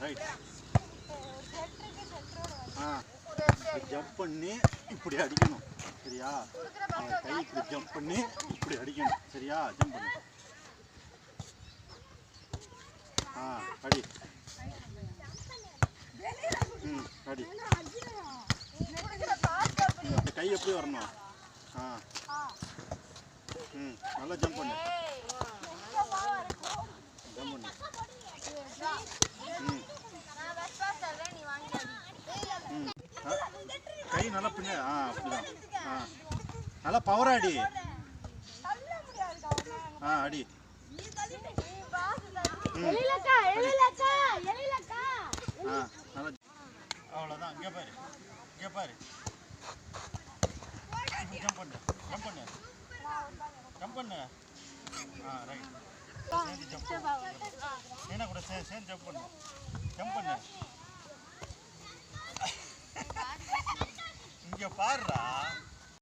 Right. Jump பண்ணி இப்படி அடிக்கணும் சரியா? கை இப்படி ஜம்ப் பண்ணி இப்படி அடிக்கணும் சரியா? ஜம்ப் பண்ணு. அடி. அடி. கை எப்படி வரணும்? நல்லா ஜம்ப் பண்ணு. ஜம்ப் பண்ணு. கை நல்லா பின்ன. அப்படிதான். நல்லா பவரா அடி. அடி. அவ்வளோதான். இங்கே பாரு, இங்கே பாரு. ஜம்ப் பண்ணு, ஜம்ப் பண்ணு, ஜம்ப் பண்ணு. ரைட். சேர்ந்து ஜம்ப் பண்ணு. என்ன கூட சேர்ந்து ஜம்ப் பண்ணு. ஜம்ப் பண்ணு. இங்கே பாருடா.